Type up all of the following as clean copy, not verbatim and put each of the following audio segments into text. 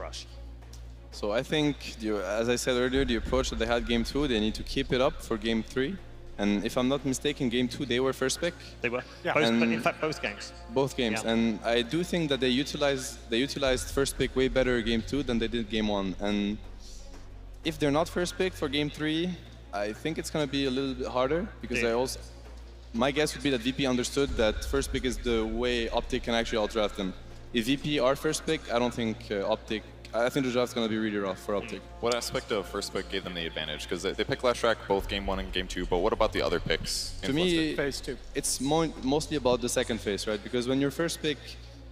Crush? So I think, as I said earlier, the approach that they had game 2, they need to keep it up for game 3. And if I'm not mistaken, game 2, they were first pick. They were. Yeah. In fact, both games. Both games. Yeah. And I do think that they utilized first pick way better game 2 than they did game 1. And if they're not first pick for game 3, I think it's going to be a little bit harder because my guess would be that VP understood that first pick is the way OpTic can actually outdraft them. If VP are first pick, I don't think OpTic. I think the draft's going to be really rough for OpTic. What aspect of first pick gave them the advantage? Because they picked Leshrac both game 1 and game 2, but what about the other picks? To me, phase 2. It's mostly about the second phase, right? Because when you're first pick,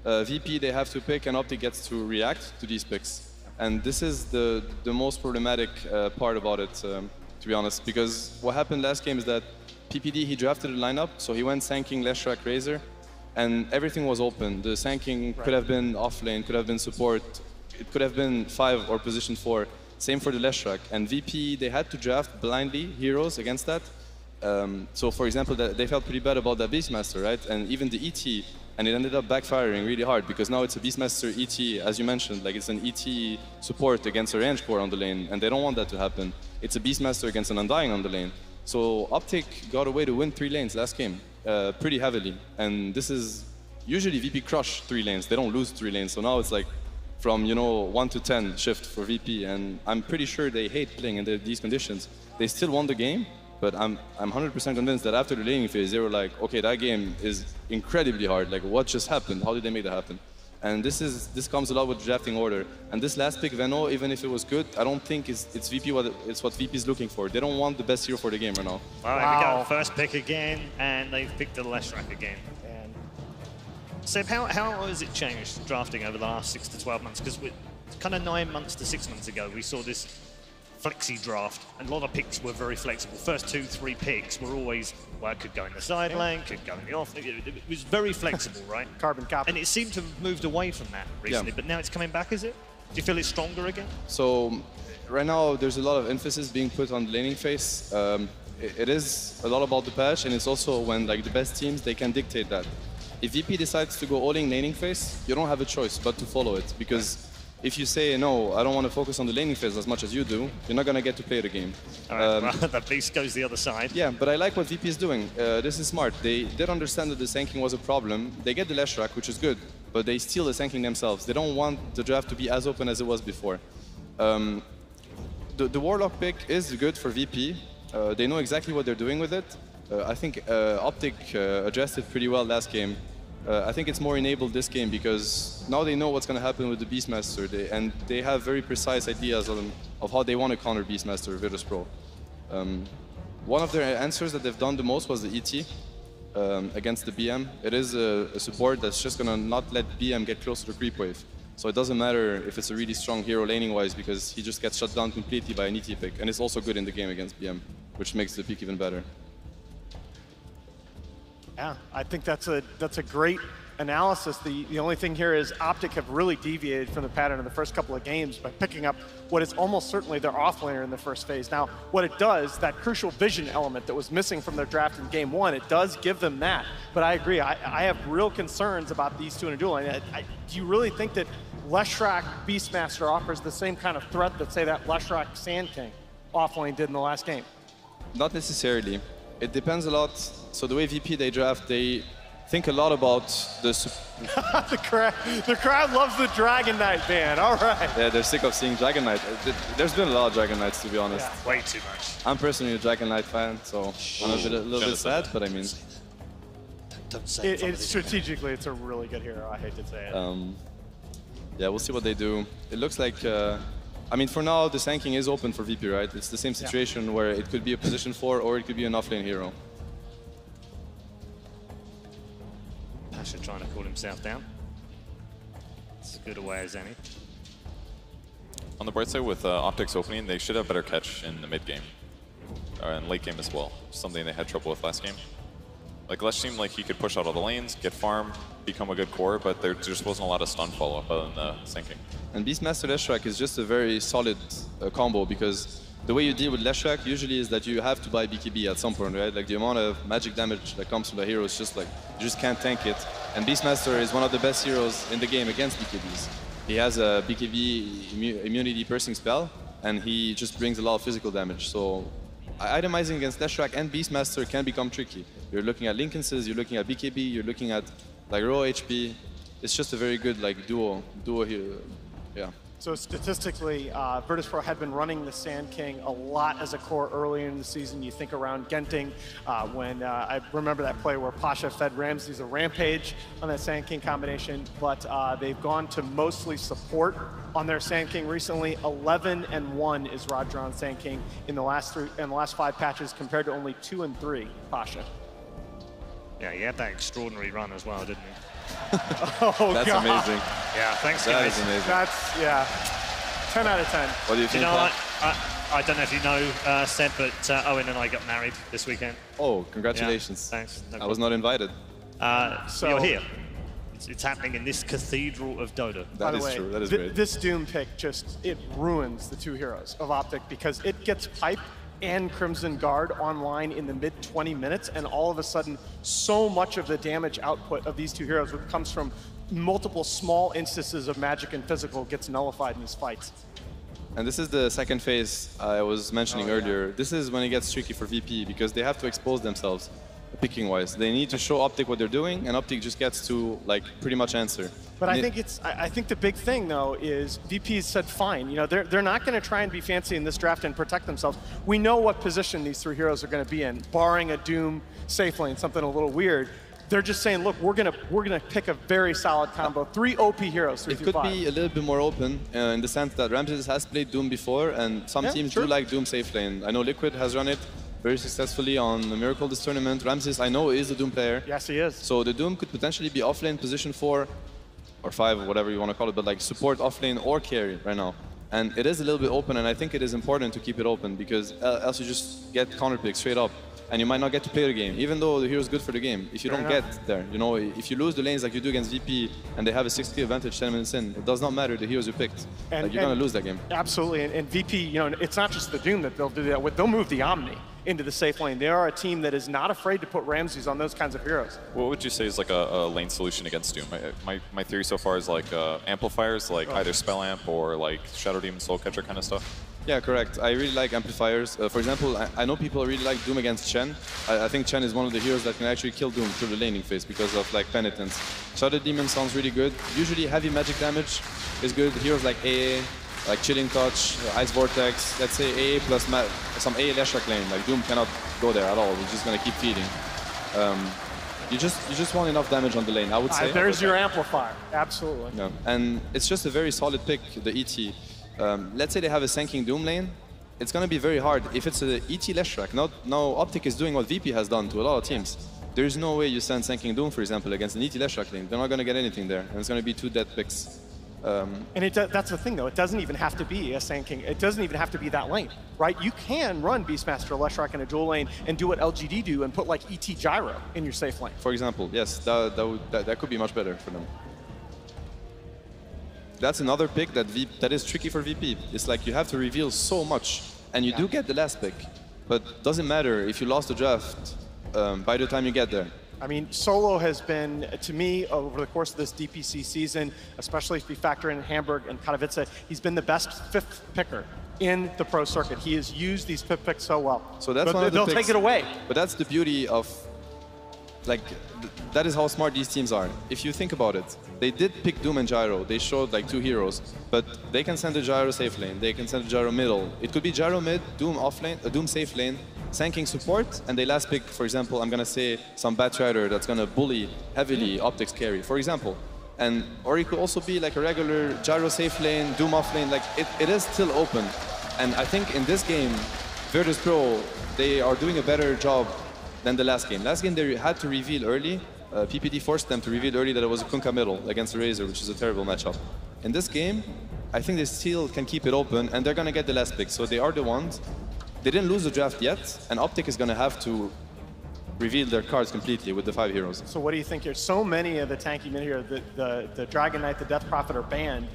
VP, they have to pick and OpTic gets to react to these picks. And this is the most problematic part about it, to be honest. Because what happened last game is that PPD, he drafted a lineup, so he went Sanking, Leshrac, Razor, and everything was open. The Sanking could have been off lane, could have been support, it could have been 5 or position 4. Same for the Leshrac. And VP, they had to draft blindly heroes against that. So for example, they felt pretty bad about that Beastmaster, right? And even the ET, and it ended up backfiring really hard because now it's a Beastmaster ET, as you mentioned, like it's an ET support against a range core on the lane, and they don't want that to happen. It's a Beastmaster against an Undying on the lane. So OpTic got away to win 3 lanes last game, pretty heavily. And this is usually VP crush 3 lanes. They don't lose 3 lanes. So now it's like from 1 to 10 shift for VP, and I'm pretty sure they hate playing in these conditions. They still won the game, but I'm 100% convinced that after the laning phase, they were like, okay, that game is incredibly hard. Like, what just happened? How did they make that happen? And this comes a lot with drafting order. And this last pick, Veno, even if it was good, I don't think it's VP it's what VP is looking for. They don't want the best hero for the game right now. All right, we go first pick again, and they've picked the Leshrac again. Seb, how has it changed drafting over the last 6 to 12 months? Because kind of 9 months to 6 months ago, we saw this flexi draft, and a lot of picks were very flexible. First 2, 3 picks were always, well, it could go in the side lane, could go in the off. It was very flexible, right? Carbon copy. And it seemed to have moved away from that recently, but now it's coming back, is it? Do you feel it's stronger again? So right now, there's a lot of emphasis being put on the laning phase. It is a lot about the patch, and it's also when like the best teams, they can dictate that. If VP decides to go all-in laning phase, you don't have a choice but to follow it. Because if you say, no, I don't want to focus on the laning phase as much as you do, you're not going to get to play the game. All right, well, that beast goes the other side. Yeah, but I like what VP is doing. This is smart. They did understand that the Sanking was a problem. They get the Leshrac, which is good, but they steal the Sanking themselves. They don't want the draft to be as open as it was before. The Warlock pick is good for VP. They know exactly what they're doing with it. I think OpTic addressed it pretty well last game. I think it's more enabled this game because now they know what's going to happen with the Beastmaster, and they have very precise ideas of how they want to counter Beastmaster Virtus.pro. One of their answers that they've done the most was the ET against the BM. It is a support that's just going to not let BM get close to the creep wave. So it doesn't matter if it's a really strong hero laning-wise because he just gets shut down completely by an ET pick. And it's also good in the game against BM, which makes the pick even better. Yeah, I think that's a great analysis. The only thing here is OpTic have really deviated from the pattern in the first couple of games by picking up what is almost certainly their offlaner in the first phase. Now, what it does, that crucial vision element that was missing from their draft in game 1, it does give them that. But I agree, I have real concerns about these two in a duel. Do you really think that Leshrac Beastmaster offers the same kind of threat that, say, that Leshrac Sand King offlane did in the last game? Not necessarily. It depends a lot. So the way VP they draft, they think a lot about the... the crowd loves the Dragon Knight ban, all right. Yeah, they're sick of seeing Dragon Knight. There's been a lot of Dragon Knights, to be honest. Yeah, way too much. I'm personally a Dragon Knight fan, so I'm a little bit sad, but I mean... Don't say it. Strategically, it's a really good hero, I hate to say it. Yeah, we'll see what they do. It looks like... I mean, for now, the Sanking is open for VP, right? It's the same situation where it could be a position 4 or it could be an offlane hero. Passion trying to cool himself down. It's as good a way as any. On the bright side, with OpTic's opening, they should have better catch in the mid game. And late game as well. Something they had trouble with last game. Like, Lesh seemed like he could push out all the lanes, get farm, become a good core, but there just wasn't a lot of stun follow-up other than the Sanking. And Beastmaster Leshrac is just a very solid combo because the way you deal with Leshrac usually is that you have to buy BKB at some point, right? Like the amount of magic damage that comes from the hero is just like, you just can't tank it. And Beastmaster is one of the best heroes in the game against BKBs. He has a BKB immunity piercing spell, and he just brings a lot of physical damage. So itemizing against Leshrac and Beastmaster can become tricky. You're looking at Linkenses, you're looking at BKB, you're looking at like raw HP. It's just a very good like duo here. Yeah. So statistically, Virtus.pro had been running the Sand King a lot as a core earlier in the season. You think around Genting, when I remember that play where Pasha fed Ramses a rampage on that Sand King combination, but they've gone to mostly support on their Sand King recently. 11-1 is Roger on Sand King in the last 5 patches compared to only 2-3, Pasha. Yeah, he had that extraordinary run as well, didn't he? Oh, That's God. amazing. Yeah, thanks, That guys. is amazing. That's, yeah, 10 out of 10. What do you think? You know, Paul? I don't know if you know, Seb, but Owen and I got married this weekend. Oh, congratulations. Yeah, thanks. No I was not invited. So you're here. It's happening in this cathedral of Dota. By That the is way, true. That is great. This Doom pick it ruins the 2 heroes of OpTic because it gets Pipe and Crimson Guard online in the mid 20 minutes, and all of a sudden, so much of the damage output of these 2 heroes, which comes from multiple small instances of magic and physical, gets nullified in these fights. And this is the second phase I was mentioning earlier. This is when it gets tricky for VP because they have to expose themselves picking-wise. They need to show OpTic what they're doing, and OpTic just gets to like pretty much answer. But I think the big thing though is VP's said fine. You know, they're not going to try and be fancy in this draft and protect themselves. We know what position these 3 heroes are going to be in, barring a Doom safe lane, something a little weird. They're just saying, look, we're gonna pick a very solid combo. 3 OP heroes. 3 It could 5. be a little bit more open in the sense that Ramses has played Doom before, and some teams do like Doom safe lane. I know Liquid has run it very successfully on the Miracle this tournament. Ramses, I know, is a Doom player. Yes, he is. So the Doom could potentially be offlane position 4 or 5, whatever you want to call it, but like support offlane or carry right now. And it is a little bit open, and I think it is important to keep it open because else you just get counter picks straight up, and you might not get to play the game, even though the hero is good for the game. If you don't get there, you know, if you lose the lanes like you do against VP and they have a 6K advantage 10 minutes in, it does not matter the heroes you picked. Like, you're going to lose that game. Absolutely, and VP, you know, it's not just the Doom that they'll do that with. They'll move the Omni into the safe lane. They are a team that is not afraid to put Ramses on those kinds of heroes. What would you say is like a lane solution against Doom? My theory so far is like amplifiers, like either Spell Amp or like Shadow Demon Soul Catcher kind of stuff. Yeah, correct. I really like amplifiers. For example, I know people really like Doom against Chen. I think Chen is one of the heroes that can actually kill Doom through the laning phase because of like penitence. Shadow Demon sounds really good. Usually heavy magic damage is good. Heroes like AA, like Chilling Touch, Ice Vortex, let's say AA plus some AA Leshrac lane. Like Doom cannot go there at all. He's just gonna keep feeding. You just want enough damage on the lane, I would say. There's your amplifier, absolutely. Yeah. And it's just a very solid pick, the ET. Let's say they have a Sanking Doom lane. It's going to be very hard if it's an ET Leshrac. Now OpTic is doing what VP has done to a lot of teams. There's no way you send Sanking Doom, for example, against an ET Leshrac lane. They're not going to get anything there, and it's going to be 2 dead picks. And that's the thing, though. It doesn't even have to be a Sand King. It doesn't even have to be that lane, right? You can run Beastmaster Leshrac in a dual lane and do what LGD do and put like ET Gyro in your safe lane. For example, yes, that could be much better for them. That's another pick that is tricky for VP. It's like you have to reveal so much, and you do get the last pick, but doesn't matter if you lost the draft by the time you get there. I mean, Solo has been, to me, over the course of this DPC season, especially if you factor in Hamburg and Katowice, he's been the best 5th picker in the pro circuit. He has used these 5th picks so well. So that's one of the they'll picks, take it away. But that's the beauty of, like, that is how smart these teams are. If you think about it, they did pick Doom and Gyro. They showed like 2 heroes, but they can send a Gyro safe lane. They can send a Gyro middle. It could be Gyro mid, Doom off lane, Doom safe lane, Sand King support, and they last pick, for example, I'm gonna say some Batrider that's gonna bully heavily OpTic's carry, for example. Or it could also be like a regular Gyro safe lane, Doom off lane. Like it is still open, and I think in this game, Virtus.pro, they are doing a better job than the last game. Last game they had to reveal early. PPD forced them to reveal early that it was a Kunkka middle against the Razor, which is a terrible matchup. In this game, I think they still can keep it open, and they're gonna get the last pick. So they are the ones. They didn't lose the draft yet, and OpTic is gonna have to reveal their cards completely with the 5 heroes. So what do you think here? So many of the tanky mid here, the Dragon Knight, the Death Prophet are banned.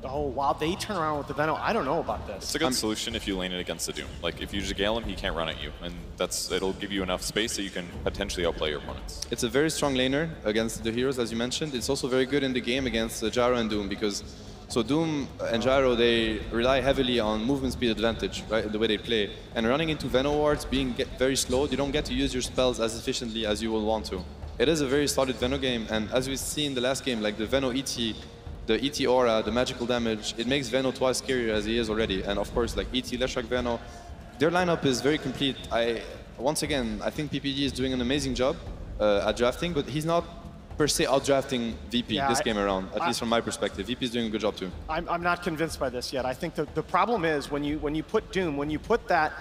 Oh, wow, they turn around with the Venom. I don't know about this. It's a good solution if you lane it against the Doom. Like, if you just gale him, he can't run at you. And it'll give you enough space that you can potentially outplay your opponents. It's a very strong laner against the heroes, as you mentioned. It's also very good in the game against Gyro and Doom, because So Doom and Gyro, they rely heavily on movement speed advantage, right, the way they play. And running into Veno wards, being very slow, you don't get to use your spells as efficiently as you will want to. It is a very solid Veno game, and as we see in the last game, like the Veno ET, the ET aura, the magical damage, it makes Veno twice scarier as he is already. And of course, like ET, Leshrac, Veno, their lineup is very complete. Once again, I think PPG is doing an amazing job at drafting, but he's not per se out-drafting VP this game around, at least from my perspective. VP is doing a good job too. I'm not convinced by this yet. I think the problem is when you put Doom, when you put that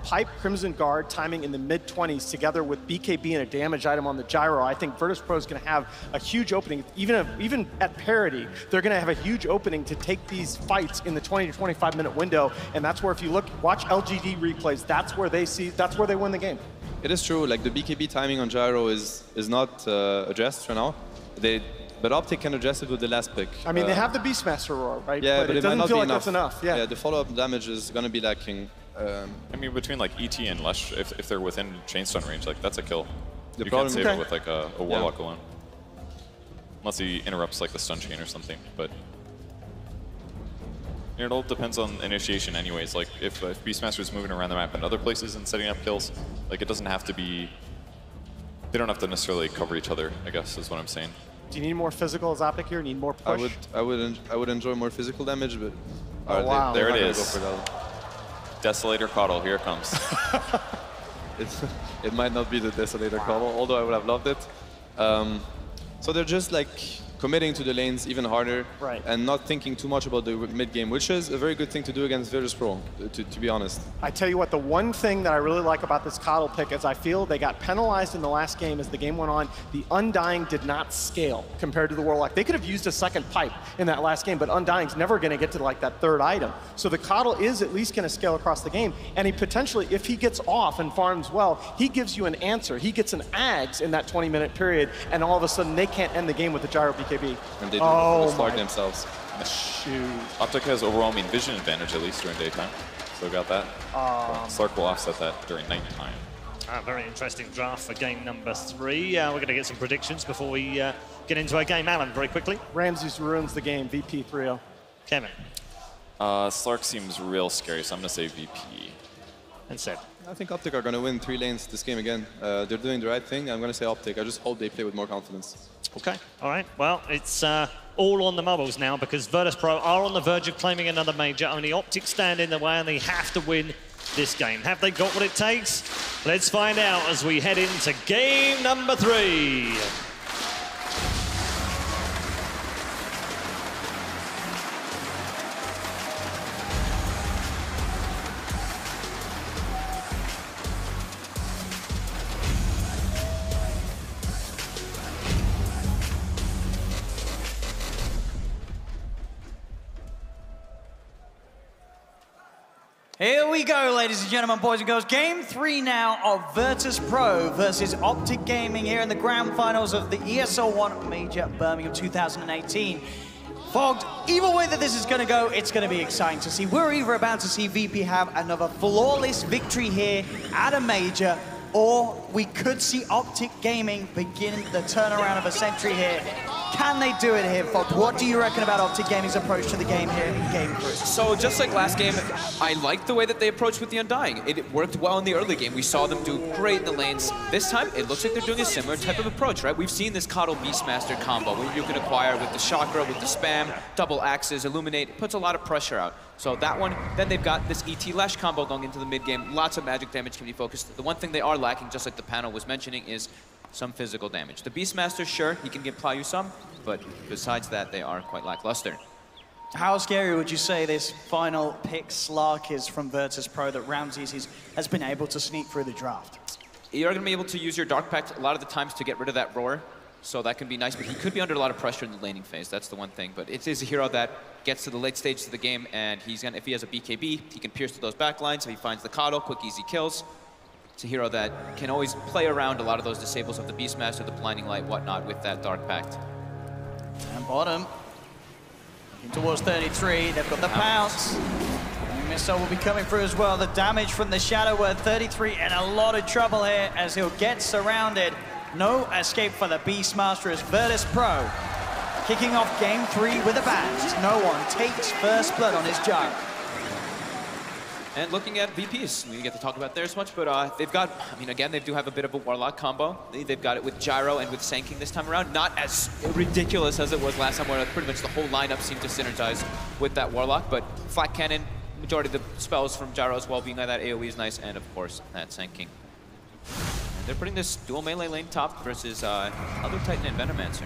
pipe Crimson Guard timing in the mid-20s together with BKB and a damage item on the Gyro, I think Virtus.pro is going to have a huge opening. Even at parity, they're going to have a huge opening to take these fights in the 20 to 25 minute window, and that's where if you watch LGD replays, that's where they win the game. It is true, like the BKB timing on Gyro is not addressed for now. But OpTic can address it with the last pick. I mean, they have the Beastmaster Roar, right? Yeah, but it might not be enough. That's enough. Yeah, the follow-up damage is going to be lacking. I mean, between like ET and Lesh, if they're within chainstun range, like that's a kill. You can't save it with like a Warlock alone. Unless he interrupts like the stun chain or something, but it all depends on initiation anyways. Like if Beastmaster is moving around the map in other places and setting up kills, like it doesn't have to be, they don't have to necessarily cover each other, I guess is what I'm saying. Do you need more physical as OpTic here? Need more push? I would enjoy more physical damage, but wow. There it is. Desolator Coddle, here it comes. It might not be the Desolator Coddle, although I would have loved it. So they're just like committing to the lanes even harder, and not thinking too much about the mid game, which is a very good thing to do against Virtus.pro, to be honest. I tell you what, the one thing that I really like about this Coddle pick is I feel they got penalized in the last game as the game went on. The Undying did not scale compared to the Warlock. They could have used a second pipe in that last game, but Undying's never going to get to like that third item. So the Coddle is at least going to scale across the game, and he potentially, if he gets off and farms well, he gives you an answer. He gets an Ags in that 20-minute period, and all of a sudden they can't end the game with the Gyro BKB. And they do slug themselves. Shoot. OpTic has overwhelming vision advantage, at least during daytime. So got that. Slark will offset that during nighttime. Very interesting draft for game number 3. We're going to get some predictions before we get into our game. Alan, very quickly. Ramses ruins the game, VP 3-0. Kevin. Slark seems real scary, so I'm going to say VP. And Seb. I think OpTic are going to win 3 lanes this game again. They're doing the right thing. I'm going to say OpTic. I just hope they play with more confidence. Okay, all right. Well, it's all on the marbles now because Virtus.pro are on the verge of claiming another major. Only OpTic stand in the way and they have to win this game. Have they got what it takes? Let's find out as we head into game number 3. Here we go, ladies and gentlemen, boys and girls. Game 3 now of Virtus.pro versus OpTic Gaming here in the grand finals of the ESL One Major Birmingham 2018. Fogged, either way that this is going to go, it's going to be exciting to see. We're either about to see VP have another flawless victory here at a major, or we could see OpTic Gaming begin the turnaround of a century here. Can they do it here, Fogged? What do you reckon about OpTic Gaming's approach to the game here in game 3? So just like last game, I liked the way that they approached with the Undying. It worked well in the early game. We saw them do great in the lanes. This time, it looks like they're doing a similar type of approach, right? We've seen this Coddle Beastmaster combo where you can acquire with the Chakra, with the spam, double axes, illuminate. It puts a lot of pressure out. So that one, then they've got this ET Lash combo going into the mid game. Lots of magic damage can be focused. The one thing they are lacking, just like the panel was mentioning, is some physical damage. The Beastmaster, sure, he can apply you some, but besides that, they are quite lackluster. How scary would you say this final pick Slark is from Virtus.pro that Ramses has been able to sneak through the draft? You're going to be able to use your Dark Pact a lot of the times to get rid of that Roar, so that can be nice, but he could be under a lot of pressure in the laning phase. That's the one thing, but it is a hero that gets to the late stage of the game, and he's gonna, if he has a BKB, he can pierce to those backlines. If he finds the Coddle, quick, easy kills. It's a hero that can always play around a lot of those disables of the Beastmaster, the Blinding Light, whatnot, with that Dark Pact. And bottom, towards 33, they've got the pounce. Missile will be coming through as well. The damage from the Shadow Word, 33 in a lot of trouble here as he'll get surrounded. No escape for the Beastmaster as Virtus.pro kicking off game 3 with a bang. No one takes first blood on his Gyro. And looking at VPs, we didn't get to talk about theirs much, but they've got, I mean, again, they do have a bit of a Warlock combo. They've got it with Gyro and with Sanking this time around. Not as ridiculous as it was last time, where pretty much the whole lineup seemed to synergize with that Warlock, but Flat Cannon, majority of the spells from Gyro as well, being like that AoE is nice, and of course, that Sanking. And they're putting this dual melee lane top versus Elder Titan and Venomancer.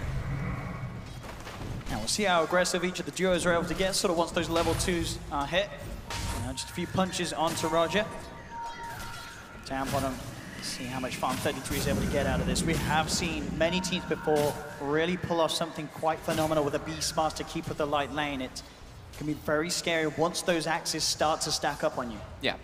Now we'll see how aggressive each of the duos are able to get, sort of once those level 2s are hit. Just a few punches onto Roger. Down bottom, see how much farm 33 is able to get out of this. We have seen many teams before really pull off something quite phenomenal with a Beastmaster keep with the light lane. It can be very scary once those axes start to stack up on you. Yeah.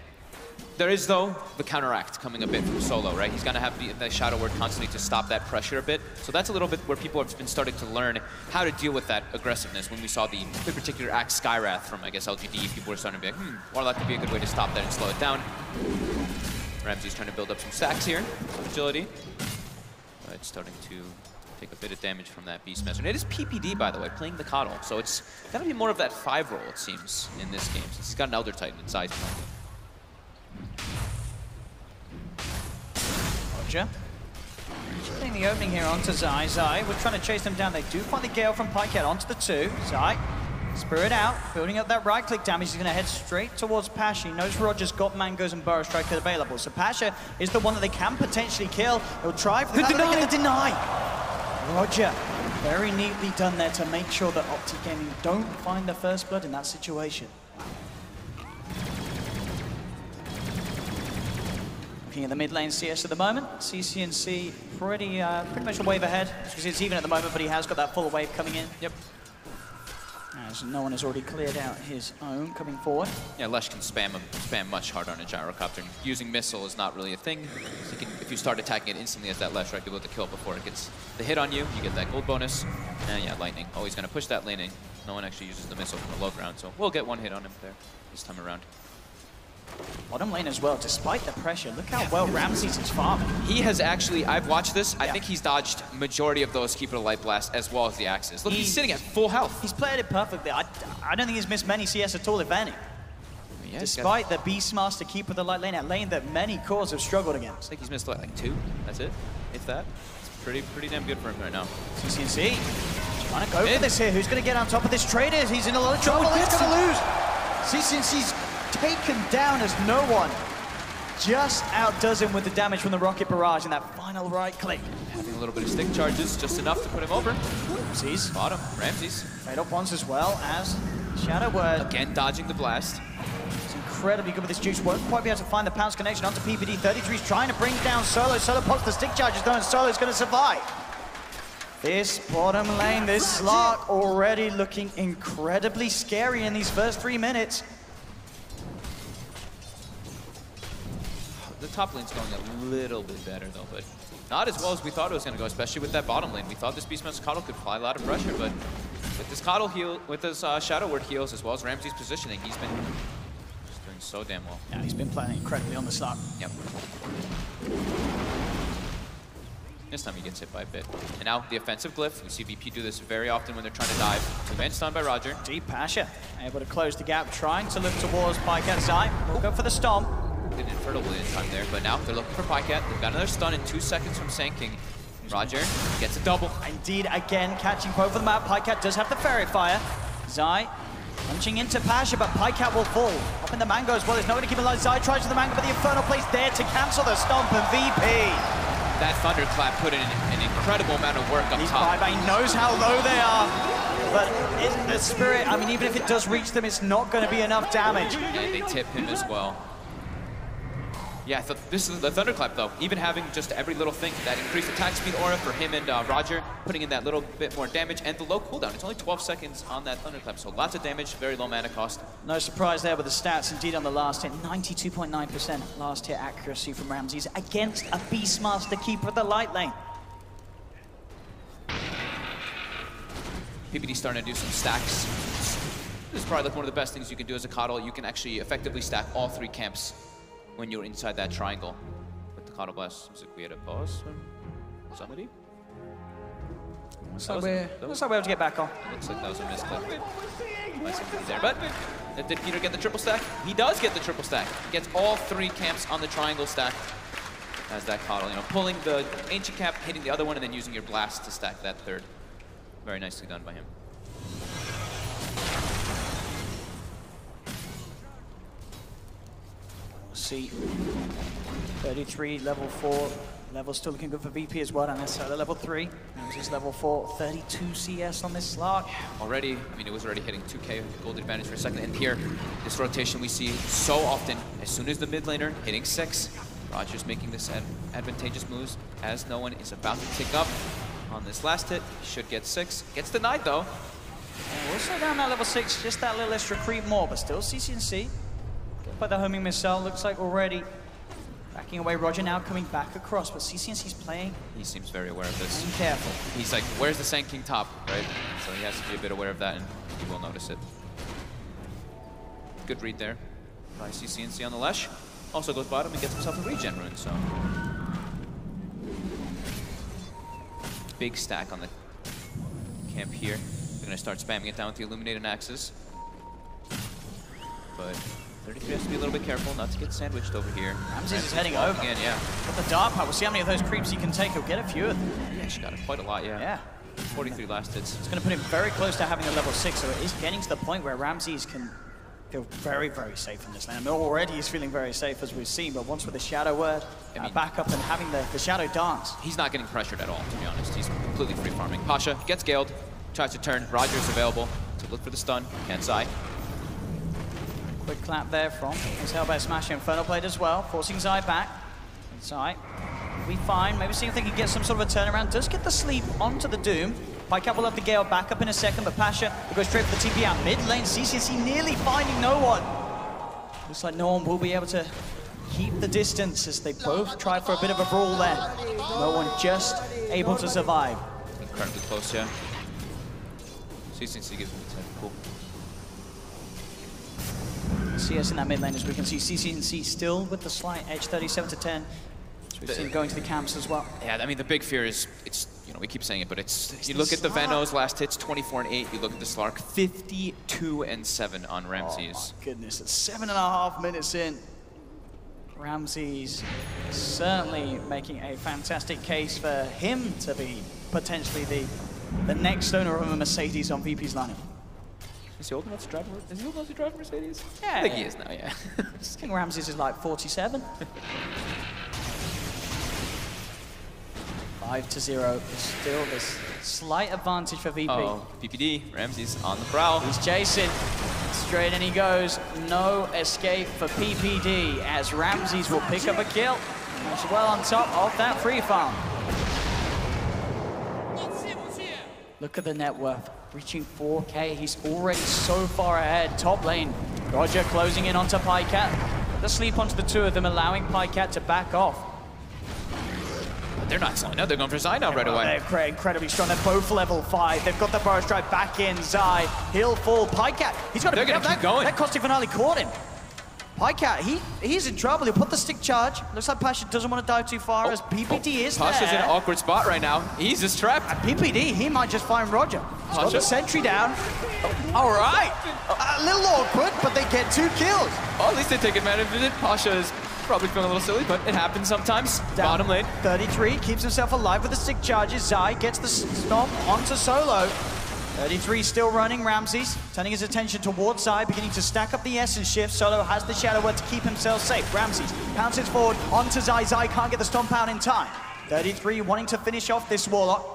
There is, though, the counteract coming a bit from Solo, right? He's going to have the Shadow Word constantly to stop that pressure a bit. So that's a little bit where people have been starting to learn how to deal with that aggressiveness. When we saw the particular axe Skywrath from, I guess, LGD, people were starting to be like, Warlock could be a good way to stop that and slow it down. Ramsey's trying to build up some stacks here, some agility. But it's starting to take a bit of damage from that Beastmaster. And it is PPD, by the way, playing the Coddle. So it's got to be more of that 5 role, it seems, in this game, since he's got an Elder Titan inside him. Roger. Putting the opening here onto Zai. Zai, we're trying to chase them down. They do find the Gale from Pikehead onto the 2. Zai, Spirit out, building up that right-click damage. He's going to head straight towards Pasha. He knows Roger's got Mangoes and Burrow Striker available. So Pasha is the one that they can potentially kill. He'll try for the deny. Roger, very neatly done there to make sure that OpTic Gaming don't find the first blood in that situation. Looking at the mid lane CS at the moment, CCNC pretty much a wave ahead, because it's even at the moment, but he has got that full wave coming in. Yep. As no one has already cleared out his own coming forward. Yeah, Lesh can spam much harder on a Gyrocopter. Using missile is not really a thing. So if you start attacking it instantly as that Lesh, right, you'll be able to kill before it gets the hit on you. You get that gold bonus. And yeah, Lightning, always going to push that laning. No one actually uses the missile from the low ground, so we'll get one hit on him there this time around. Bottom lane as well, despite the pressure. Look how well Ramses is farming. He has actually, I've watched this, I think he's dodged majority of those Keeper of the Light Blast as well as the axes. Look, he's sitting at full health. He's played it perfectly. I don't think he's missed many CS at all, if any. Yeah, despite the Beastmaster Keeper of the Light Lane, a lane that many cores have struggled against. I think he's missed like 2, that's it, if that. It's pretty damn good for him right now. CCNC trying to go for this here. Who's going to get on top of this Traders? He's in a lot of trouble. He's going to lose. CCNC's taken down as no one. Just outdoes him with the damage from the Rocket Barrage in that final right click. Having a little bit of stick charges, just enough to put him over. Ramses. Bottom, Ramses. Trade up once as well as Shadow Word. Again, dodging the blast. It's incredibly good with this juice. Won't quite be able to find the pounce connection onto PPD. 33's trying to bring down Solo. Solo pops the stick charges though, and Solo's going to survive. This bottom lane, this Slark already looking incredibly scary in these first 3 minutes. The top lane's going a little bit better though, but not as well as we thought it was going to go, especially with that bottom lane. We thought this Beastmaster Coddle could apply a lot of pressure, but with this Coddle heal, with this Shadow Word heals, as well as Ramsey's positioning, he's been just doing so damn well. Yeah, he's been playing incredibly on the Slark. Yep. This time he gets hit by a bit. And now the offensive glyph. We see VP do this very often when they're trying to dive. 2-man stun by Roger. Deep Pasha able to close the gap, trying to look towards Pikecat. Zai will go for the stomp. Didn't infertibly in time there, but now they're looking for Pikecat. They've got another stun in 2 seconds from Sanking. Roger gets a double. Indeed, again, catching both of them out. Pikecat does have the Fairy Fire. Zai punching into Pasha, but Pikecat will fall. Up in the Mango as well. There's no way to keep it alive. Zai tries for the Mango, but the Infernal Place there to cancel the stomp, and VP. That Thunderclap put in an incredible amount of work up top. He knows how low they are, but in the Spirit, I mean, even if it does reach them, it's not going to be enough damage. Yeah, they tip him as well. Yeah, this is the Thunderclap though. Even having just every little thing, that increased attack speed aura for him and Roger, putting in that little bit more damage, and the low cooldown. It's only 12 seconds on that Thunderclap, so lots of damage, very low mana cost. No surprise there with the stats. Indeed, on the last hit, 92.9% last hit accuracy from Ramses against a Beastmaster Keeper of the Light Lane. PPD starting to do some stacks. This is probably like one of the best things you can do as a Coddle. You can actually effectively stack all 3 camps when you're inside that triangle with the Coddle Blast. Seems like we had a pause from somebody. So we're able to get back on. Looks like that was a misclick. Nice ability there, but did Peter get the triple stack? He does get the triple stack. He gets all 3 camps on the triangle stack. As that Coddle, you know, pulling the ancient cap, hitting the other one, and then using your blast to stack that 3rd. Very nicely done by him. We'll see. 33, level 4. Level still looking good for VP as well, and that's level 3. Ramsey's level 4, 32 CS on this Slark. Already, I mean, it was already hitting 2K gold advantage for a second. And here, this rotation we see so often. As soon as the mid laner hitting 6, Roger's making this advantageous moves as no one is about to tick up on this last hit. Should get 6. Gets denied though. Yeah, we'll slow down that level 6, just that little extra creep more, but still CC&C. By the homing missile, looks like already backing away. Roger now coming back across, but CC&C's playing. He seems very aware of this. Be careful. He's like, where's the Sand King top, right? So he has to be a bit aware of that, and he will notice it. Good read there by CC&C on the Lesh. Also goes bottom and gets himself a regen rune, so. Big stack on the camp here. They're gonna start spamming it down with the illuminated axes. But 33 has to be a little bit careful not to get sandwiched over here. Ramses is heading over. Again, yeah. But the dart power, we'll see how many of those creeps he can take. He'll get a few of them. He actually got quite a lot, yeah. Yeah. 43 last hits. It's going to put him very close to having a level 6, so it is getting to the point where Ramses can feel very, very safe in this lane. I mean, already he's feeling very safe, as we've seen, but once with the Shadow Word, backup and having the Shadow Dance. He's not getting pressured at all, to be honest. He's completely free farming. Pasha gets scaled, tries to turn. Roger's available to look for the stun. Can't Zai. Quick clap there from his Hellbat Smash Infernal Blade as well, forcing Zai back. Zai will be fine. Maybe seeing if they can get some sort of a turnaround. Does get the sleep onto the Doom. Pikecat will have the Gale back up in a second, but Pasha will go straight for the TP out mid lane. CC&C nearly finding no one. Looks like no one will be able to keep the distance as they both try for a bit of a brawl there. No one just able to survive. Incredibly close, yeah. CC&C gives him a 10. Cool. CS in that mid lane, as we can see, CC&C still with the slight edge, 37 to 10. So we've seen going to the camps as well. Yeah, I mean, the big fear is, it's, you know, we keep saying it, but it's, you look at the Venos last hits, 24 and 8. You look at the Slark, 52 and 7 on Ramses. Oh my goodness, it's 7.5 minutes in. Ramses certainly making a fantastic case for him to be potentially the next owner of a Mercedes on VP's lineup. Is he old enough to drive? Is he old enough to drive a Mercedes? Yeah, I think he is now. Yeah. I think Ramses is like 47. 5-0 is still this slight advantage for VP. Oh, PPD, Ramses on the prowl. He's chasing. Straight in he goes. No escape for PPD as Ramses will pick up a kill. As well on top of that free farm. Look at the net worth. Reaching 4K. He's already so far ahead. Top lane. Roger closing in onto Pikecat. The sleep onto the two of them, allowing Pikecat to back off. But they're not slowing down. They're going for Zai now right away. They're incredibly strong. They're both level 5. They've got the Burrow Strike back in. Zai, he'll fall. Pikecat, he's got to They're going to keep going. That Caustic finale caught him. Pikecat, he's in trouble. He'll put the stick charge. Looks like Pasha doesn't want to dive too far as PPD is there. Pasha's in an awkward spot right now. He's just trapped. PPD, he might just find Roger. He's got the sentry down. All right. A little awkward, but they get 2 kills. Oh, at least they take advantage of it. Pasha is probably feeling a little silly, but it happens sometimes. Down. Bottom lane. 33 keeps himself alive with the stick charges. Zai gets the stomp onto Solo. 33 still running. Ramses turning his attention towards Zai, beginning to stack up the essence shift. Solo has the Shadow Word to keep himself safe. Ramses pounces forward onto Zai. Zai can't get the stomp out in time. 33 wanting to finish off this Warlock.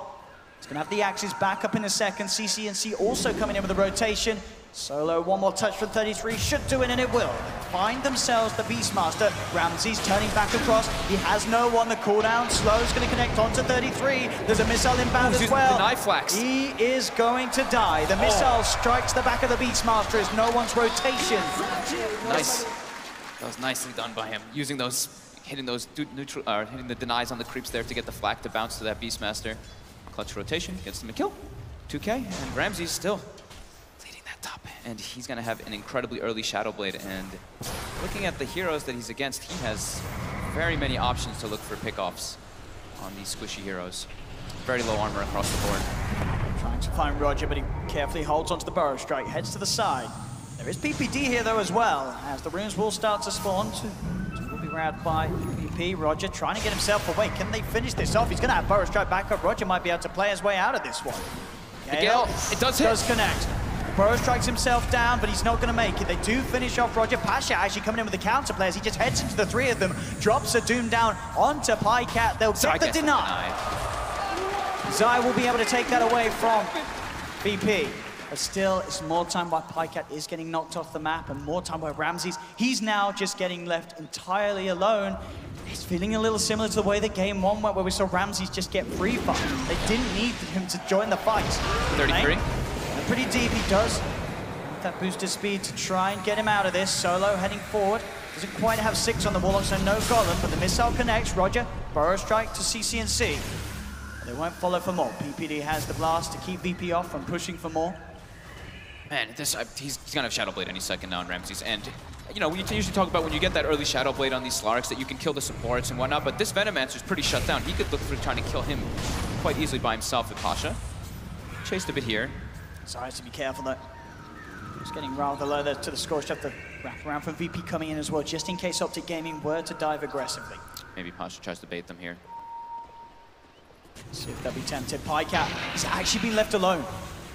He's going to have the axes back up in a second. CC&C also coming in with a rotation. Solo, one more touch from 33, should do it, and it will. Find themselves the Beastmaster. Ramses turning back across. He has no one. The cooldown. Slow's going to connect onto 33. There's a missile inbound as well. The knife flax. He is going to die. The missile strikes the back of the Beastmaster as no one's rotation. Nice. That was nicely done by him. Using those, hitting those hitting the denies on the creeps there to get the flak to bounce to that Beastmaster. Clutch rotation, gets them a kill. 2K, and Ramses still leading that top. And he's gonna have an incredibly early Shadow Blade. And looking at the heroes that he's against, he has very many options to look for pickoffs on these squishy heroes. Very low armor across the board. Trying to find Roger, but he carefully holds onto the burrow strike, heads to the side. There is PPD here though as well, as the runes will start to spawn. Two will be grabbed by VP. Roger trying to get himself away. Can they finish this off? He's going to have burrow strike back up. Roger might be able to play his way out of this one. Gale, it does connect. Burrow strikes himself down, but he's not going to make it. They do finish off Roger. Pasha actually coming in with the counter players. He just heads into the three of them, drops a Doom down onto Pycat. They'll get the deny. Zai will be able to take that away from VP. But still, it's more time where Pycat is getting knocked off the map and more time where he's now just getting left entirely alone. It's feeling a little similar to the way that game one went, where we saw Ramses just get free fight. They didn't need him to join the fight. 33. And pretty deep he does. With that boosted speed to try and get him out of this. Solo heading forward. Doesn't quite have 6 on the wall, so no golem, but the missile connects. Roger, burrow strike to CCNC. They won't follow for more. PPD has the blast to keep VP off from pushing for more. Man, he's gonna have Shadow Blade any second now on Ramses, and you know, we usually talk about when you get that early Shadow Blade on these Slarks that you can kill the supports and whatnot, but this Venomancer's pretty shut down. He could look for trying to kill him quite easily by himself with Pasha. Chased a bit here. So has to be careful though. Just getting rather low there to the score. Just have to wrap around from VP coming in as well, just in case OpTic Gaming were to dive aggressively. Maybe Pasha tries to bait them here. See if they'll be tempted. Pycat has actually been left alone.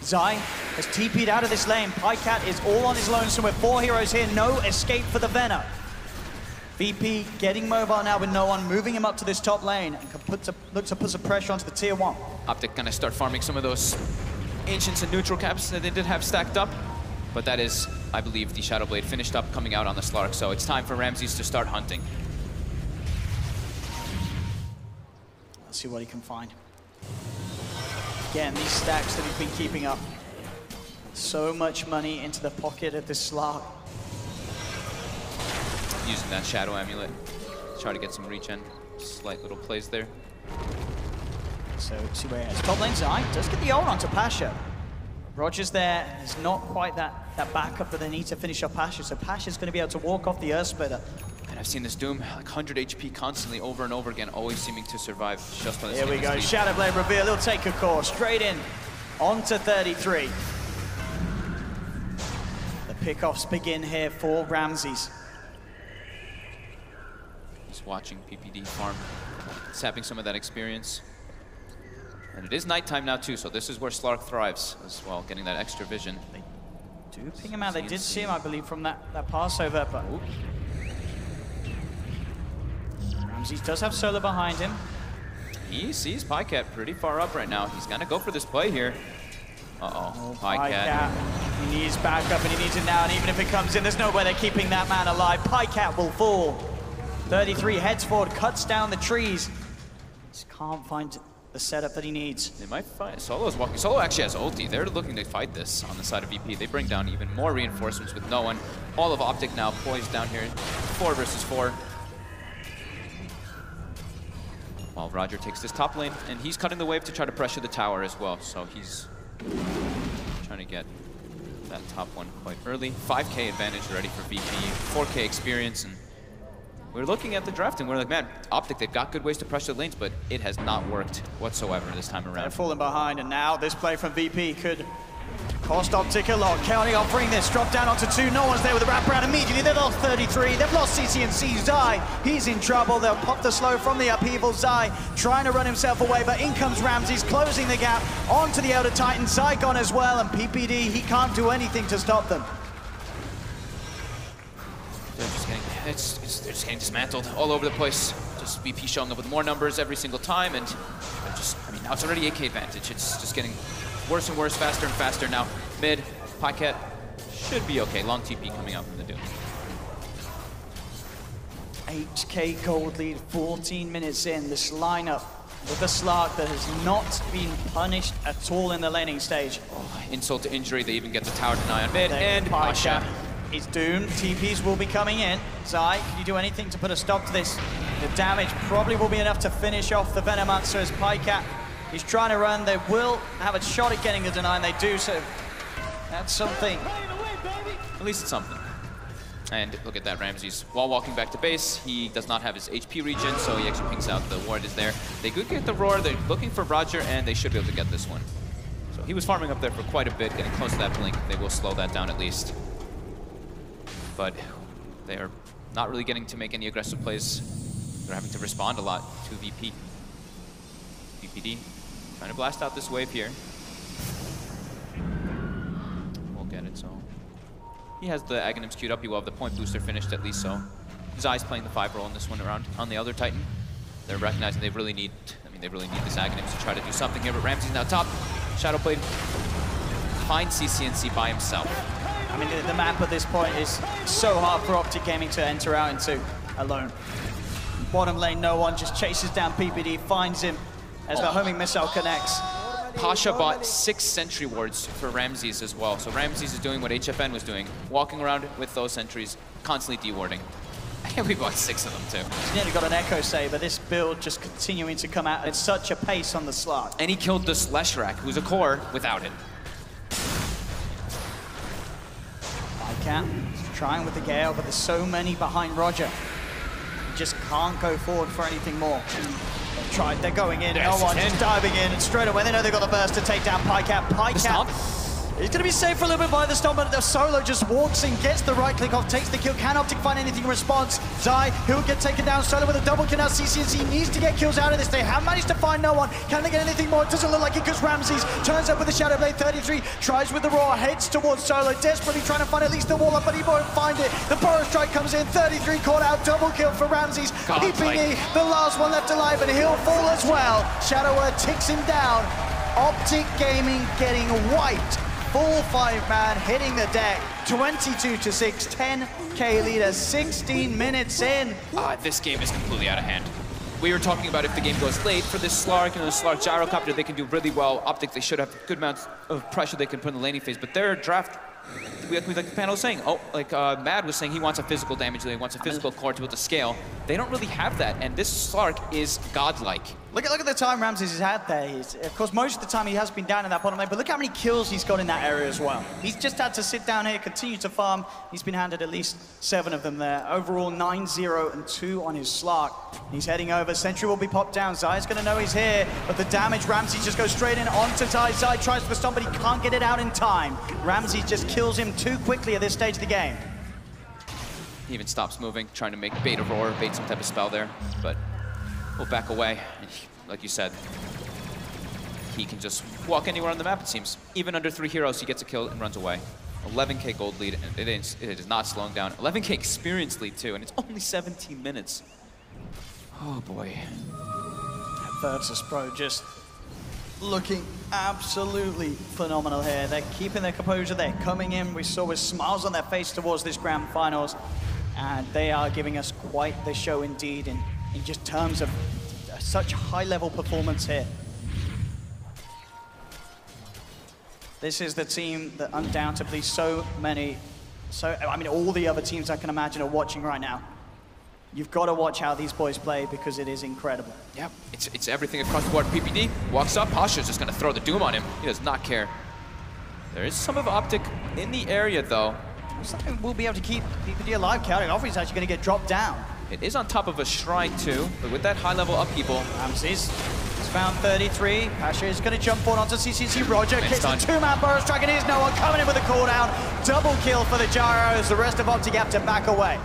Zai has TP'd out of this lane. Pycat is all on his lonesome with 4 heroes here. No escape for the Venom. VP getting mobile now with no one, moving him up to this top lane and can look to put some pressure onto the tier 1. OpTic gonna start farming some of those Ancients and neutral caps that they did have stacked up. But that is, I believe, the Shadow Blade finished up coming out on the Slark. So it's time for Ramses to start hunting. Let's see what he can find. Again, these stacks that he's been keeping up. So much money into the pocket of this Slark. Using that Shadow Amulet. Try to get some regen. Slight little plays there. So, see where he is. Top lane Zai does get the ult onto Pasha. Roger's there. There's not quite that backup that they need to finish up Pasha. So Pasha's going to be able to walk off the Earth Splitter. And I've seen this Doom, like 100 HP constantly over and over again, always seeming to survive just on this. Here we go, Shadow Blade reveal, he'll take a course, straight in, onto 33. The pickoffs begin here for Ramses. He's watching PPD farm, sapping some of that experience. And it is nighttime now too, so this is where Slark thrives as well, getting that extra vision. They do ping him out, they did see him, I believe, from that Passover, but... Ooh. Ramses does have Solo behind him. He sees Pycat pretty far up right now. He's gonna go for this play here. Uh-oh, Pycat. He needs backup and he needs it now, and even if it comes in, there's no way they're keeping that man alive. Pycat will fall. 33 heads forward, cuts down the trees. Just can't find the setup that he needs. They might find... Solo's walking. Solo actually has ulti. They're looking to fight this on the side of VP. They bring down even more reinforcements with no one. All of OpTic now poised down here. 4 versus 4. While Roger takes this top lane, and he's cutting the wave to try to pressure the tower as well. So he's trying to get that top one quite early. 5k advantage already for VP, 4k experience, and we're looking at the draft and we're like, man, OpTic, they've got good ways to pressure the lanes, but it has not worked whatsoever this time around. They're falling behind, and now this play from VP could cost OpTic a lot. County offering this, drop down onto 2, no one's there with the wraparound immediately. They've lost 33, they've lost CCNC. Zai, he's in trouble. They'll pop the slow from the upheaval. Zai trying to run himself away, but in comes Ramses, closing the gap onto the Elder Titan. Zai gone as well, and PPD, he can't do anything to stop them. They're just getting dismantled all over the place. Just VP showing up with more numbers every single time, and they're just, I mean, now it's already 8k advantage. It's just getting worse and worse, faster and faster. Now, mid, Pycat should be okay. Long TP coming out from the Doom. 8k gold lead, 14 minutes in. This lineup with a Slark that has not been punished at all in the laning stage. Oh, insult to injury, they even get the tower deny on mid, and Pasha. He's doomed. TPs will be coming in. Zai, can you do anything to put a stop to this? The damage probably will be enough to finish off the Venomancer as Pycat. He's trying to run. They will have a shot at getting the deny, and they do, so that's something. At least it's something. And look at that, Ramses. While walking back to base, he does not have his HP regen, so he actually pings out the ward is there. They could get the roar. They're looking for Roger, and they should be able to get this one. So he was farming up there for quite a bit, getting close to that blink. They will slow that down at least. But they are not really getting to make any aggressive plays. They're having to respond a lot to VP. VPD trying to blast out this wave here. We'll get it, so. He has the Aghanims queued up. He will have the point booster finished at least, so. Zai's playing the 5 role in this one around on the other Titan. They're recognizing they really need this Aghanims to try to do something here, but Ramsey's now top. Shadowblade finds CCNC by himself. I mean, the map at this point is so hard for OpTic Gaming to enter out into alone. Bottom lane, no one, just chases down PPD, finds him as the homing missile connects. Pasha bought 6 sentry wards for Ramses as well. So Ramses is doing what HFN was doing, walking around with those sentries, constantly dewarding. And we bought 6 of them too. He's nearly got an Echo Save, but this build just continuing to come out at such a pace on the slot. And he killed the Leshrac, who's a core, without it. Cat trying with the Gale, but there's so many behind Roger. He just can't go forward for anything more. They've tried, they're going in, Yes, no one just diving in, and straight away they know they've got the burst to take down Pycat. Pycat, he's gonna be safe for a little bit by the stomp, but the Solo just walks in, gets the right click off, takes the kill. Can OpTic find anything in response? Zai, he'll get taken down. Solo with a double kill now. CCNC needs to get kills out of this. They have managed to find no one. Can they get anything more? It doesn't look like it because Ramses turns up with the Shadowblade. 33 tries with the Roar, heads towards Solo, desperately trying to find at least the wall up, but he won't find it. The Burrow Strike comes in. 33 caught out, double kill for Ramses. PPE, the last one left alive, and he'll fall as well. Shadower ticks him down. OpTic Gaming getting wiped. Full 5-man hitting the deck, 22-6, 10K leader, 16 minutes in. This game is completely out of hand. We were talking about if the game goes late for this Slark, the Slark Gyrocopter, they can do really well. OpTic, they should have good amounts of pressure they can put in the laning phase, but their draft, like the panel was saying, Mad was saying he wants a physical damage, he wants a physical core to be able to scale. They don't really have that, and this Slark is godlike. Look at the time Ramses has had there. Of course, most of the time he has been down in that bottom lane, but look how many kills he's got in that area as well. He's just had to sit down here, continue to farm. He's been handed at least 7 of them there. Overall, 9-0-2 on his Slark. He's heading over. Sentry will be popped down. Zai's going to know he's here, but the damage, Ramses just goes straight in onto Zai. Zai tries for the stomp, but he can't get it out in time. Ramses just kills him too quickly at this stage of the game. He even stops moving, trying to make bait a roar, bait some type of spell there, but we'll back away. And like you said, he can just walk anywhere on the map, it seems. Even under 3 heroes, he gets a kill and runs away. 11K gold lead, and it is not slowing down. 11K experience lead too, and it's only 17 minutes. Oh boy. Virtus.pro just looking absolutely phenomenal here. They're keeping their composure, they're coming in. We saw with smiles on their face towards this grand finals, and they are giving us quite the show indeed in just terms of such high-level performance here. This is the team that undoubtedly I mean, all the other teams I can imagine are watching right now. You've got to watch how these boys play because it is incredible. Yeah, it's everything across the board. PPD walks up, Pasha's just gonna throw the Doom on him. He does not care. There is some of OpTic in the area though. Something we'll be able to keep PPD alive. Counting off, he's actually gonna get dropped down. It is on top of a shrine too, but with that high level upheaval. Ramses has found 33. Pasha is going to jump forward onto CCC. Roger kicks the 2-man Burrow Strike, and here's no one coming in with a cooldown. Double kill for the Gyros. The rest of OpTic have to back away.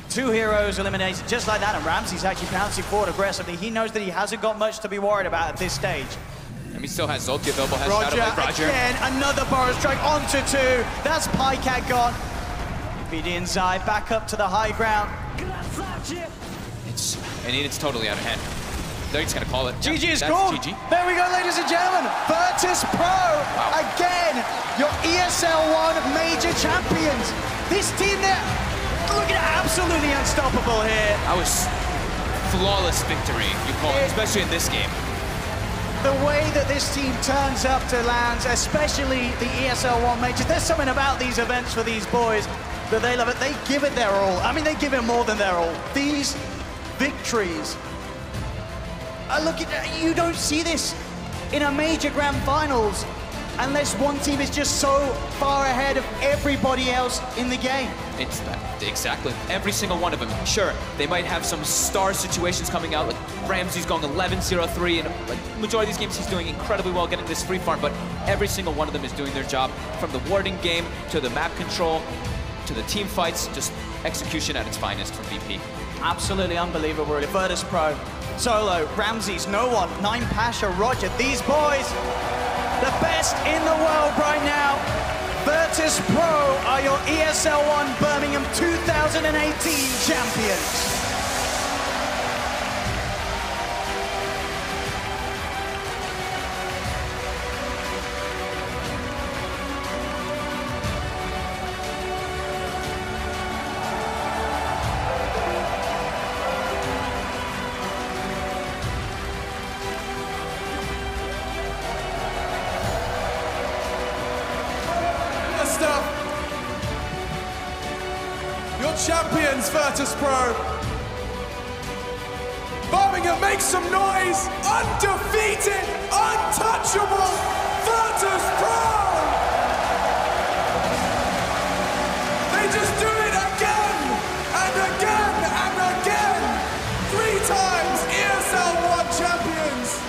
2 heroes eliminated just like that, and Ramses actually pouncing forward aggressively. He knows that he hasn't got much to be worried about at this stage. And he still has Zolti available, has Roger again, another Burrow Strike onto 2. That's Pycat gone. BD and Zai back up to the high ground. It's totally out of hand. They're just gonna call it. GG is gone. GG. There we go, ladies and gentlemen. Virtus.pro, again, your ESL One major champions. This team, they're looking absolutely unstoppable here. That was flawless victory, you call it, especially in this game. The way that this team turns up to lands, especially the ESL One majors, there's something about these events for these boys that they love it. They give it their all. I mean, they give it more than their all. These victories, you don't see this in a major grand finals. unless one team is just so far ahead of everybody else in the game. It's that, exactly. Every single one of them. Sure, they might have some star situations coming out, like Ramsey's going 11-0-3, and like majority of these games he's doing incredibly well getting this free farm, but every single one of them is doing their job, from the warding game to the map control to the team fights, just execution at its finest from VP. Absolutely unbelievable. Virtus.pro, Solo, Ramses, No One, Nine Pasha, Roger, these boys, the best in the world right now. Virtus.pro are your ESL One Birmingham 2018 champions. Your champions, Virtus.pro. Birmingham, make some noise. Undefeated, untouchable, Virtus.pro. They just do it again and again and again. 3 times ESL One champions.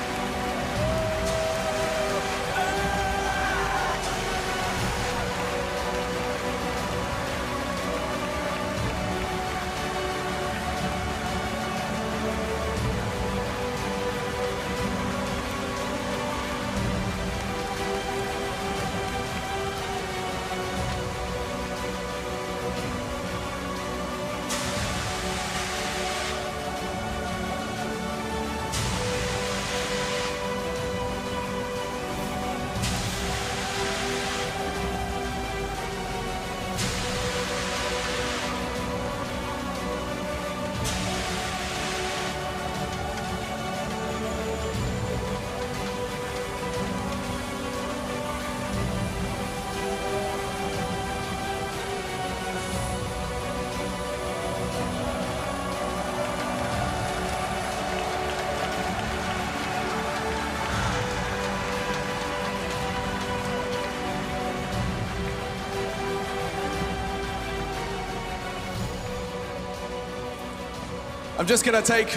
I'm just gonna take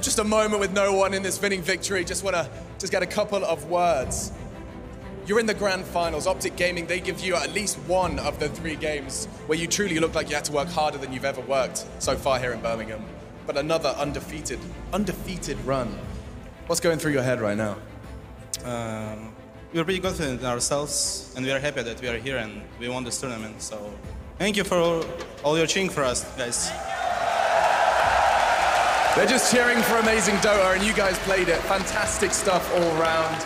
just a moment with No One in this winning victory. Just get a couple of words. You're in the grand finals. OpTic Gaming, they give you at least one of the 3 games where you truly look like you had to work harder than you've ever worked so far here in Birmingham. But another undefeated run. What's going through your head right now? We're pretty confident in ourselves, and we are happy that we are here and we won this tournament. So thank you for all your cheering for us, guys. They're just cheering for amazing Dota, and you guys played it. Fantastic stuff all around.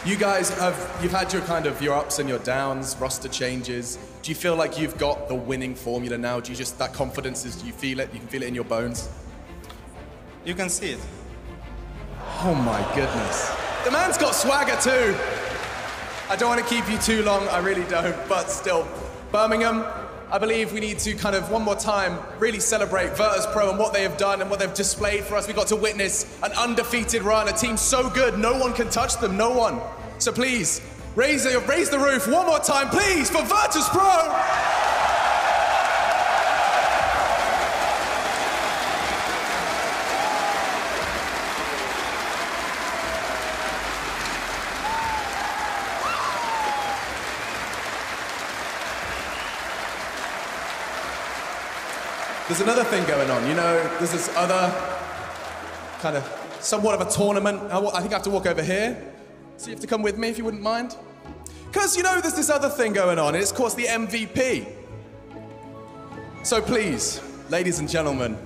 You guys you've had your ups and your downs, roster changes. Do you feel like you've got the winning formula now? Do you just, that confidence, do you feel it? You can feel it in your bones? You can see it. Oh my goodness. The man's got swagger too. I don't want to keep you too long, I really don't, but still. Birmingham, I believe we need to one more time really celebrate Virtus.pro and what they have done and what they've displayed for us. We got to witness an undefeated run, a team so good, no one can touch them, no one. So please, raise the roof one more time, please, for Virtus.pro! There's another thing going on, there's this other somewhat of a tournament. I think I have to walk over here. So you have to come with me if you wouldn't mind. Because, there's this other thing going on, and it's of course the MVP. So please, ladies and gentlemen,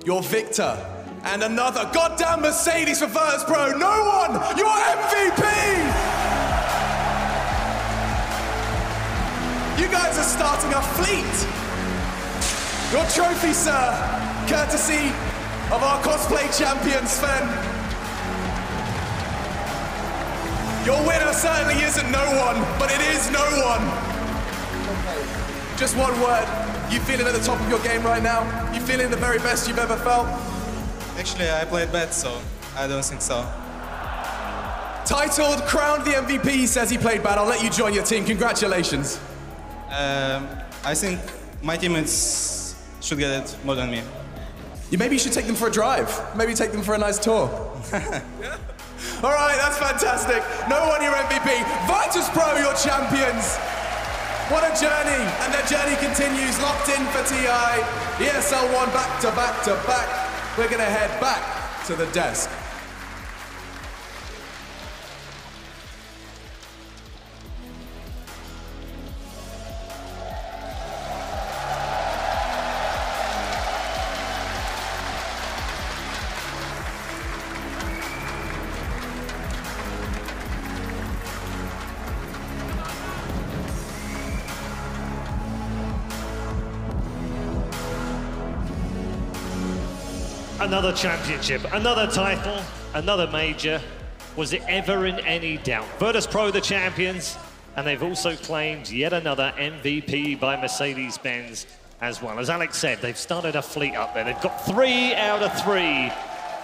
your victor and another goddamn Mercedes for Virtus.pro, No One, your MVP! You guys are starting a fleet. Your trophy, sir, courtesy of our cosplay champion, Sven. Your winner certainly isn't No One, but it is No One. Just one word. You feeling at the top of your game right now? You feeling the very best you've ever felt? Actually, I played bad, so I don't think so. Titled, crowned the MVP, he says he played bad. I'll let you join your team. Congratulations. I think my teammates should get it more than me. Maybe you should take them for a drive. Maybe take them for a nice tour. All right, that's fantastic. No one your MVP. Virtus.pro, your champions. What a journey, and their journey continues. Locked in for TI. ESL One back to back to back. We're gonna head back to the desk. Another championship, another title, another major. Was it ever in any doubt? Virtus.pro the champions, and they've also claimed yet another MVP by Mercedes-Benz as well. As Alex said, they've started a fleet up there. They've got 3 out of 3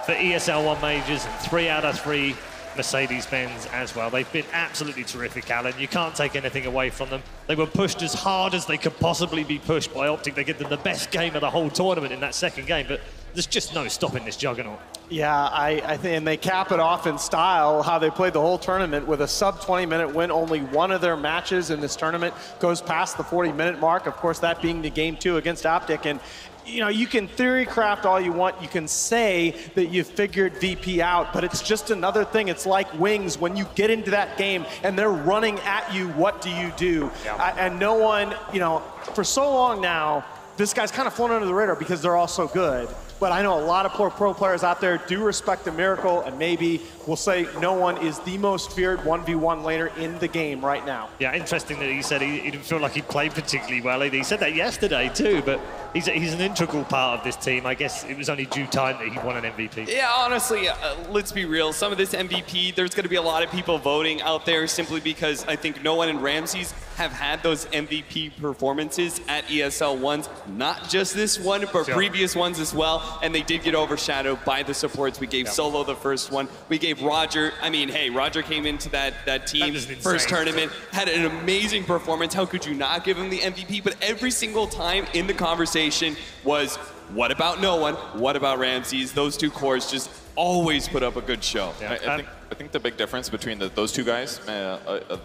for ESL One majors and 3 out of 3 Mercedes-Benz as well. They've been absolutely terrific, Alan. You can't take anything away from them. They were pushed as hard as they could possibly be pushed by OpTic. They gave them the best game of the whole tournament in that second game, but there's just no stopping this juggernaut. Yeah, I think, and they cap it off in style, how they played the whole tournament with a sub-20-minute win. Only one of their matches in this tournament goes past the 40-minute mark. Of course, that being the game 2 against OpTic. And you know, you can theory craft all you want. You can say that you figured VP out, but it's just another thing. It's like Wings. When you get into that game and they're running at you, what do you do? Yeah. And no one, you know, for so long now, this guy's kind of flown under the radar because they're all so good. But I know a lot of pro players out there do respect the Miracle, and maybe we'll say no one is the most feared 1v1 laner in the game right now. Yeah, interesting that he said he didn't feel like he played particularly well either. He said that yesterday too, but he's an integral part of this team. I guess it was only due time that he won an MVP. Yeah, honestly, let's be real. Some of this MVP, there's going to be a lot of people voting out there simply because I think no one in Ramses have had those MVP performances at ESL Ones. Not just this one, but previous ones as well. And they did get overshadowed by the supports. We gave Solo the first one. We gave Roger, I mean, hey, Roger came into that team first tournament, had an amazing performance. How could you not give him the MVP? But every single time in the conversation was, what about no one? What about Ramses? Those two cores just always put up a good show. Yeah, I think the big difference between those two guys,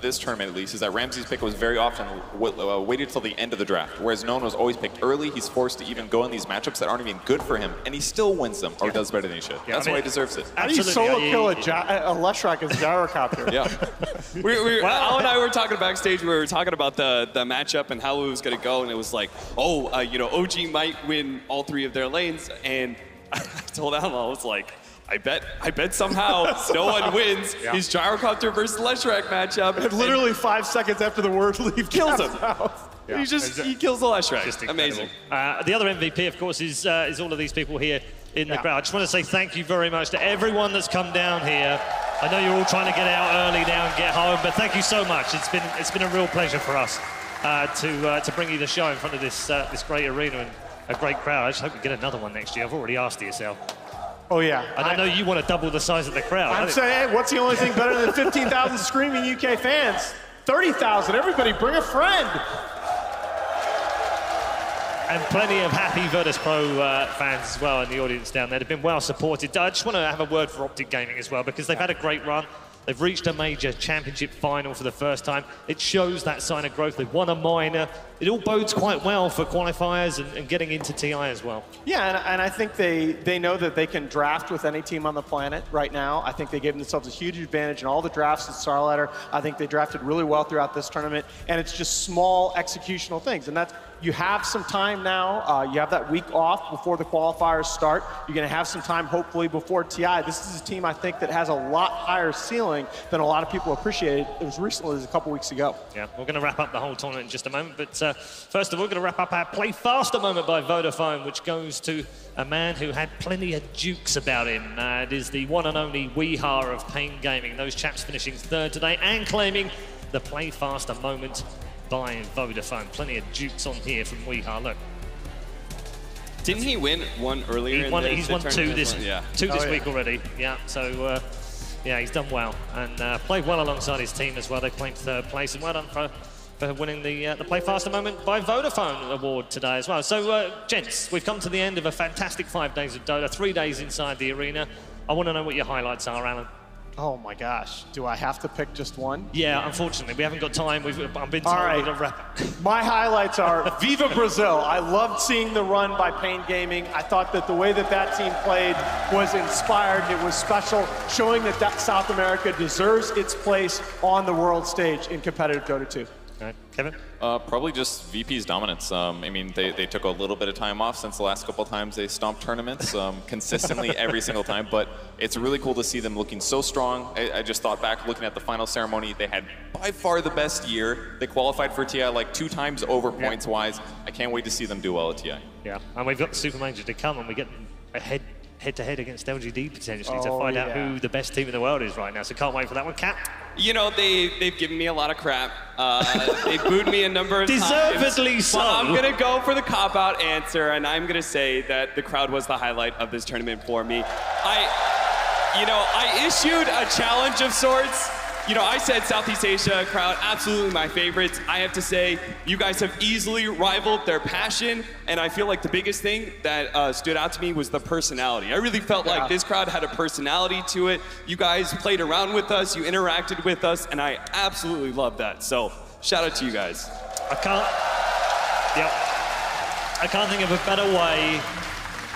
this tournament at least, is that Ramses' pick was very often waited till the end of the draft, whereas no one was always picked early. He's forced to even go in these matchups that aren't even good for him, and he still wins them, or does better than he should. Yeah, that's why he deserves it. How do you solo kill a Leshrac as gyrocopter? Yeah. Al and I were talking backstage, we were talking about the matchup and how it was going to go, and it was like, oh, you know, OG might win all 3 of their lanes, and I told Al, I was like, I bet somehow no one wins his gyrocopter versus Leshrac matchup. And literally 5 seconds after the word leave, kills him. Yeah. He kills the Leshrac. Amazing. The other MVP, of course, is all of these people here in the crowd. I just want to say thank you very much to everyone that's come down here. I know you're all trying to get out early now and get home, but thank you so much. It's been a real pleasure for us to bring you the show in front of this great arena and a great crowd. I just hope we get another one next year. I've already asked ESL. Oh, yeah. And I know you want to double the size of the crowd. I'm saying, hey, what's the only thing better than 15,000 screaming UK fans? 30,000. Everybody bring a friend. And plenty of happy Virtus.pro fans as well in the audience down there. They've been well supported. I just want to have a word for OpTic Gaming as well, because they've had a great run. They've reached a major championship final for the first time. It shows that sign of growth. They've won a minor. It all bodes quite well for qualifiers and getting into TI as well. Yeah, and I think they know that they can draft with any team on the planet right now. I think they gave themselves a huge advantage in all the drafts at Starladder. I think they drafted really well throughout this tournament, and it's just small executional things. And that's, you have some time now. You have that week off before the qualifiers start. You're going to have some time, hopefully, before TI. This is a team, I think, that has a lot higher ceiling than a lot of people appreciated. It was recently, as a couple weeks ago. Yeah, we're going to wrap up the whole tournament in just a moment. But first of all, we're going to wrap up our Play Faster moment by Vodafone, which goes to a man who had plenty of jukes about him. It is the one and only Weeha of Pain Gaming. Those chaps finishing 3rd today and claiming the Play Faster moment by Vodafone. Plenty of jukes on here from Weeha. Look. Didn't he win one earlier? He's won 2 this week already. Yeah. So Yeah, he's done well and played well alongside his team as well. They claimed 3rd place, and well done for winning the Play Faster Moment by Vodafone award today as well. So, gents, we've come to the end of a fantastic 5 days of Dota, 3 days inside the arena. I want to know what your highlights are, Alan. Oh my gosh, do I have to pick just one? Yeah, unfortunately, we haven't got time. I've been told to wrap. My highlights are Viva Brazil. I loved seeing the run by Pain Gaming. I thought that the way that team played was inspired. It was special, showing that South America deserves its place on the world stage in competitive Dota 2. All right, Kevin? Probably just VP's dominance. I mean, they took a little bit of time off since the last couple of times they stomped tournaments consistently every single time, but it's really cool to see them looking so strong. I just thought back looking at the final ceremony, they had by far the best year. They qualified for TI like 2 times over points-wise. I can't wait to see them do well at TI. Yeah, and we've got the Super Major to come, and we get head-to-head against LGD potentially to find out who the best team in the world is right now. So can't wait for that one. Cap? You know, they've given me a lot of crap. They booed me a number of times. Deservedly so. Well, I'm going to go for the cop-out answer, and I'm going to say that the crowd was the highlight of this tournament for me. I issued a challenge of sorts. You know, I said Southeast Asia crowd, absolutely my favorites. I have to say, you guys have easily rivaled their passion, and I feel like the biggest thing that stood out to me was the personality. I really felt like this crowd had a personality to it. You guys played around with us, you interacted with us, and I absolutely loved that. So, shout out to you guys. I can't think of a better way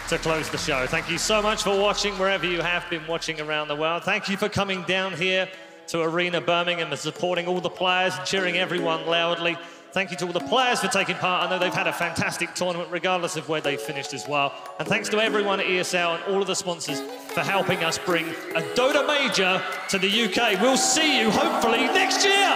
to close the show. Thank you so much for watching wherever you have been watching around the world. Thank you for coming down here to Arena Birmingham and supporting all the players and cheering everyone loudly. Thank you to all the players for taking part. I know they've had a fantastic tournament regardless of where they finished as well. And thanks to everyone at ESL and all of the sponsors for helping us bring a Dota Major to the UK. We'll see you hopefully next year.